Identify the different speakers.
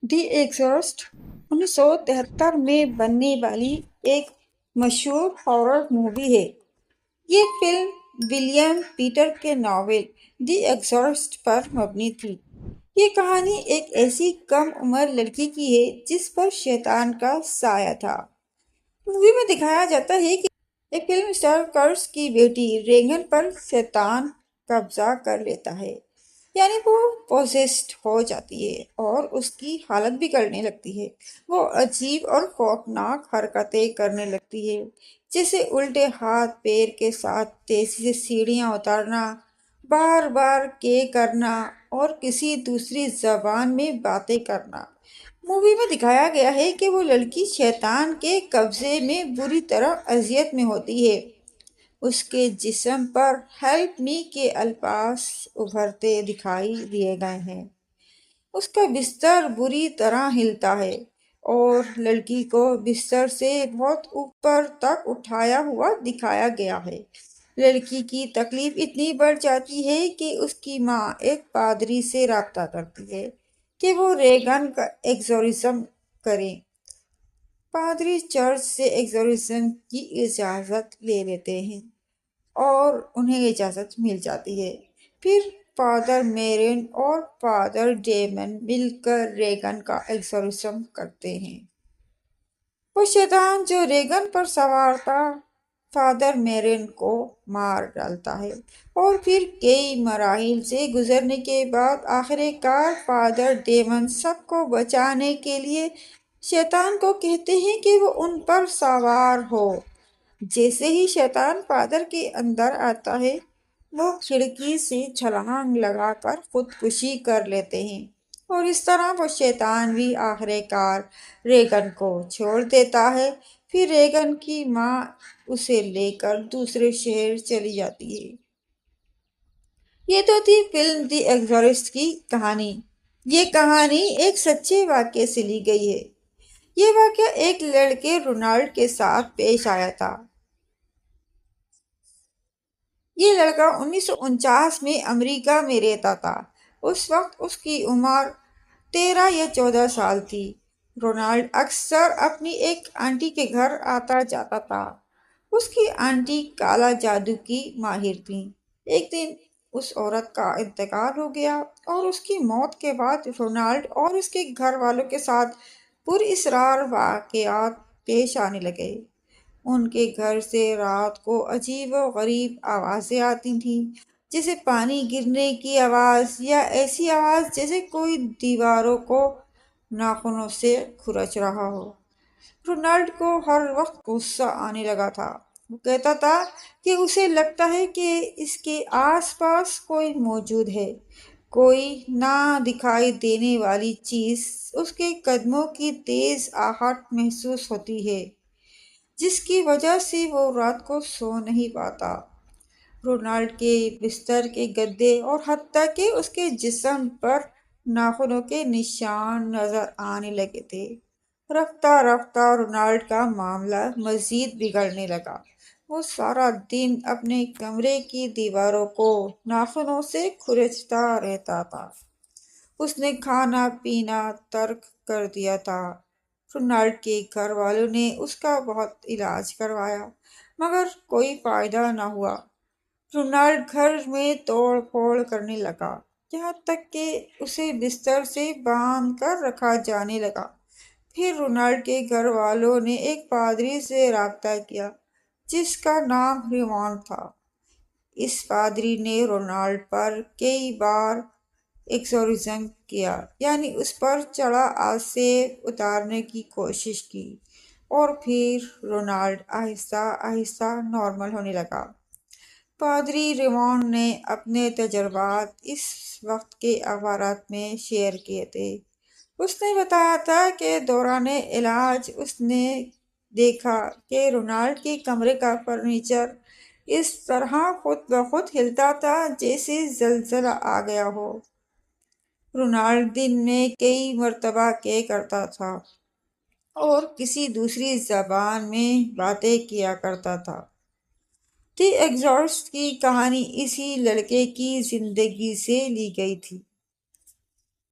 Speaker 1: دی ایگزورسٹ 1973 میں بننے والی ایک مشہور ہارر مووی ہے۔ یہ فلم ولیم پیٹر کے ناول دی ایگزورسٹ پر مبنی تھی۔ یہ کہانی ایک ایسی کم عمر لڑکی کی ہے جس پر شیطان کا سایہ تھا۔ مووی میں دکھایا جاتا ہے کہ ایک فلم اسٹار کرس کی بیٹی ریگن پر شیطان قبضہ کر لیتا ہے، یعنی وہ پوزیسڈ ہو جاتی ہے اور اس کی حالت بگڑنے لگتی ہے۔ وہ عجیب اور خوفناک حرکتیں کرنے لگتی ہے، جیسے الٹے ہاتھ پیر کے ساتھ تیزی سے سیڑھیاں اتارنا، بار بار کرنا اور کسی دوسری زبان میں باتیں کرنا۔ مووی میں دکھایا گیا ہے کہ وہ لڑکی شیطان کے قبضے میں بری طرح اذیت میں ہوتی ہے۔ اس کے جسم پر "ہیلپ می" کے الفاظ ابھرتے دکھائی دیے گئے ہیں۔ اس کا بستر بری طرح ہلتا ہے اور لڑکی کو بستر سے بہت اوپر تک اٹھایا ہوا دکھایا گیا ہے۔ لڑکی کی تکلیف اتنی بڑھ جاتی ہے کہ اس کی ماں ایک پادری سے رابطہ کرتی ہے کہ وہ ریگن کا ایگزورسم کریں۔ پادری چرچ سے ایگزورسم کی اجازت لے لیتے ہیں اور انہیں اجازت مل جاتی ہے۔ پھر فادر میرن اور فادر ڈیمن مل کر ریگن کا ایگزورسم کرتے ہیں۔ وہ شیطان جو ریگن پر سوار تھا، فادر میرن کو مار ڈالتا ہے اور پھر کئی مراحل سے گزرنے کے بعد آخر کار فادر ڈیمن سب کو بچانے کے لیے شیطان کو کہتے ہیں کہ وہ ان پر سوار ہو۔ جیسے ہی شیطان فادر کے اندر آتا ہے، وہ کھڑکی سے چھلانگ لگا کر خودکشی کر لیتے ہیں اور اس طرح وہ شیطان بھی آخر کار ریگن کو چھوڑ دیتا ہے۔ پھر ریگن کی ماں اسے لے کر دوسرے شہر چلی جاتی ہے۔ یہ تو تھی فلم دی ایگزورسٹ کی کہانی۔ یہ کہانی ایک سچے واقعے سے لی گئی ہے۔ یہ واقعہ ایک لڑکے رونالڈ کے ساتھ پیش آیا تھا۔ یہ لڑکا 1949 میں امریکہ میں رہتا تھا۔ اس وقت اس کی عمر 13 یا 14 سال تھی۔ رونالڈ اکثر اپنی ایک آنٹی کے گھر آتا جاتا تھا۔ اس کی آنٹی کالا جادو کی ماہر تھیں۔ ایک دن اس عورت کا انتقال ہو گیا اور اس کی موت کے بعد رونالڈ اور اس کے گھر والوں کے ساتھ پراسرار واقعات پیش آنے لگے۔ ان کے گھر سے رات کو عجیب و غریب آوازیں آتی تھیں، جیسے پانی گرنے کی آواز یا ایسی آواز جیسے کوئی دیواروں کو ناخنوں سے کھرچ رہا ہو۔ رونالڈ کو ہر وقت غصہ آنے لگا تھا۔ وہ کہتا تھا کہ اسے لگتا ہے کہ اس کے آس پاس کوئی موجود ہے، کوئی نہ دکھائی دینے والی چیز۔ اس کے قدموں کی تیز آہٹ محسوس ہوتی ہے، جس کی وجہ سے وہ رات کو سو نہیں پاتا۔ رونالڈ کے بستر کے گدے اور حتیٰ کہ اس کے جسم پر ناخنوں کے نشان نظر آنے لگے تھے۔ رفتہ رفتہ رونالڈ کا معاملہ مزید بگڑنے لگا۔ وہ سارا دن اپنے کمرے کی دیواروں کو ناخنوں سے کھرچتا رہتا تھا۔ اس نے کھانا پینا ترک کر دیا تھا۔ رونالڈ کے گھر والوں نے اس کا بہت علاج کروایا، مگر کوئی فائدہ نہ ہوا۔ رونالڈ گھر میں توڑ پھوڑ کرنے لگا، یہاں تک کہ اسے بستر سے باندھ کر رکھا جانے لگا۔ پھر رونالڈ کے گھر والوں نے ایک پادری سے رابطہ کیا جس کا نام ریمونڈ تھا۔ اس پادری نے رونالڈ پر کئی بار ایگزورسم کیا، یعنی اس پر چڑھا آسیب اتارنے کی کوشش کی، اور پھر رونالڈ آہستہ آہستہ نارمل ہونے لگا۔ پادری ریمونڈ نے اپنے تجربات اس وقت کے اخبارات میں شیئر کیے تھے۔ اس نے بتایا تھا کہ دوران علاج اس نے دیکھا کہ رونالڈ کے کمرے کا فرنیچر اس طرح خود بخود ہلتا تھا جیسے زلزلہ آ گیا ہو۔ رونالڈ دن میں کئی مرتبہ کرتا تھا اور کسی دوسری زبان میں باتیں کیا کرتا تھا۔ دی ایگزورسٹ کی کہانی اسی لڑکے کی زندگی سے لی گئی تھی۔